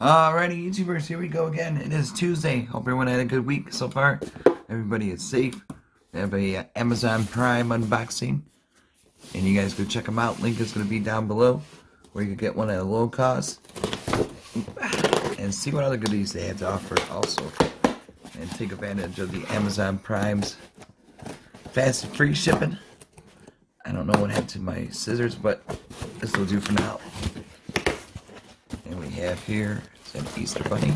Alrighty, YouTubers, here we go again. It is Tuesday. Hope everyone had a good week so far. Everybody is safe. We have a Amazon Prime unboxing, and you guys go check them out. Link is going to be down below, where you can get one at a low cost and see what other goodies they have to offer also, and take advantage of the Amazon Prime's fast and free shipping. I don't know what happened to my scissors, but this will do for now. And we have here an Easter bunny.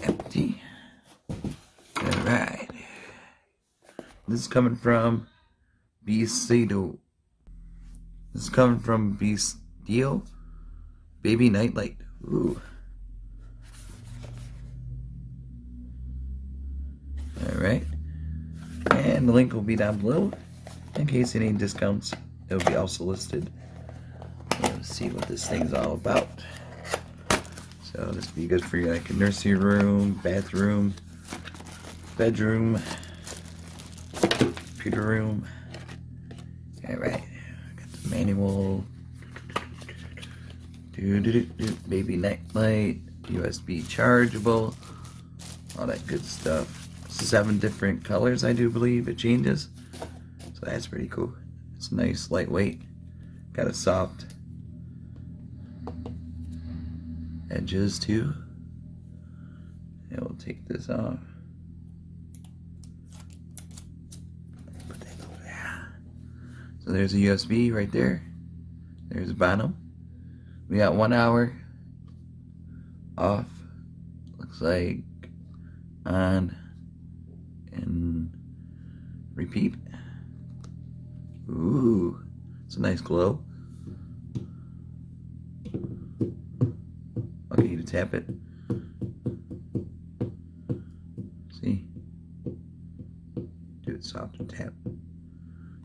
Empty. Alright. This is coming from Besdio. This is coming from Besdio. Baby Nightlight. Ooh. Alright. And the link will be down below. In case any discounts, it will be also listed. Let's see what this thing's all about. So this would be good for you, like a nursery room, bathroom, bedroom, computer room. Alright, got the manual. Baby nightlight, USB chargeable, all that good stuff. 7 different colors, I do believe it changes. So that's pretty cool. It's nice, lightweight. Got a soft edges too. And we'll take this off. Put that over there. So there's a USB right there. There's the bottom. We got 1 hour off. Looks like on and repeat. Ooh, it's a nice glow. Okay, you to tap it. See? Do it soft and tap.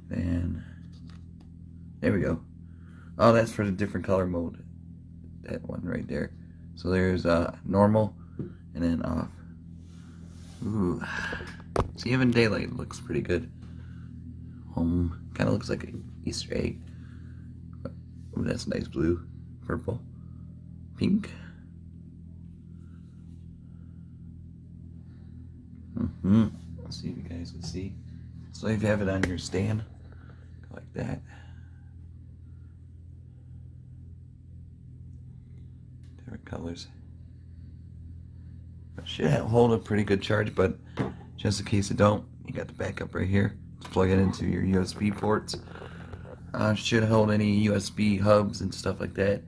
And there we go. Oh, that's for the different color mode. That one right there. So there's normal and then off. Ooh. See, even daylight looks pretty good. Home kind of looks like an Easter egg. Ooh, that's nice blue, purple, pink. Let's see if you guys can see. So if you have it on your stand, go like that. Different colors. It should hold a pretty good charge, but just in case it don't, you got the backup right here. Just plug it into your USB ports. Should hold any USB hubs and stuff like that.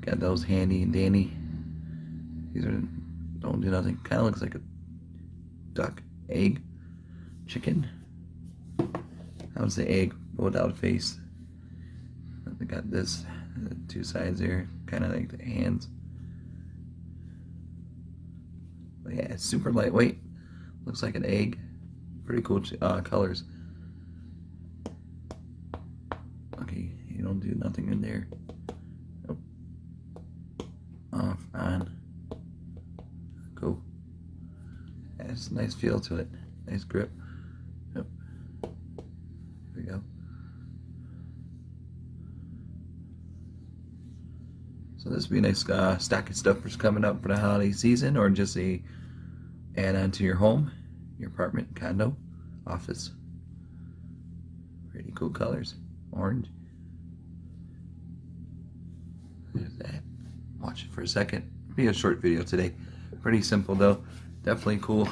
Got those handy and dandy. These are don't do nothing. Kind of looks like a duck, egg, chicken. I would say egg without a face. They got this, 2 sides there, kind of like the hands. But yeah, it's super lightweight. Looks like an egg. Pretty cool colors. Okay, you don't do nothing in there. Nope. Off, on. Cool. Has a nice feel to it. Nice grip. Yep. There we go. So this would be a nice stocking stuffers coming up for the holiday season, or just a add-on to your home, your apartment, condo, office. Pretty cool colors. Orange. There's that. Watch it for a second. It'll be a short video today. Pretty simple though. Definitely cool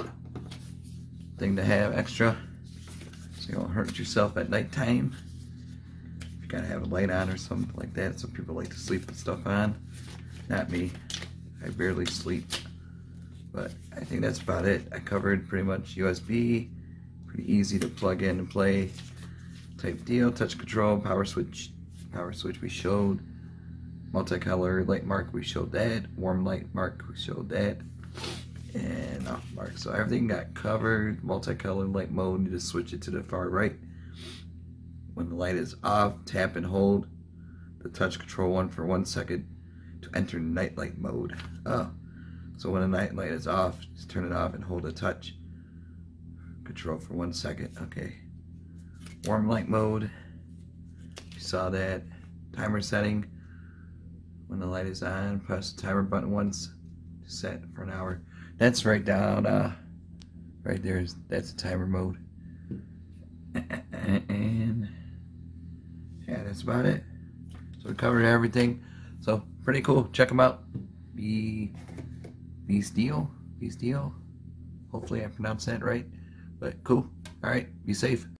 thing to have extra, so you don't hurt yourself at nighttime. You gotta have a light on or something like that. Some people like to sleep with stuff on. Not me. I barely sleep. But I think that's about it. I covered pretty much USB. Pretty easy to plug in and play type deal. Touch control, power switch. Power switch we showed. Multicolor light mark, we showed that. Warm light mark, we showed that. And off mark. So everything got covered. Multicolor light mode, you just switch it to the far right. When the light is off, tap and hold the touch control one for 1 second to enter night light mode. Oh, so when the night light is off, just turn it off and hold the touch control for 1 second. Okay. Warm light mode. You saw that. Timer setting. when the light is on, press the timer button once to set for an hour. That's right down, right there. That's the timer mode. And yeah, that's about it. So we covered everything. So pretty cool. Check them out. Besdio. Hopefully I pronounced that right. But cool. All right. Be safe.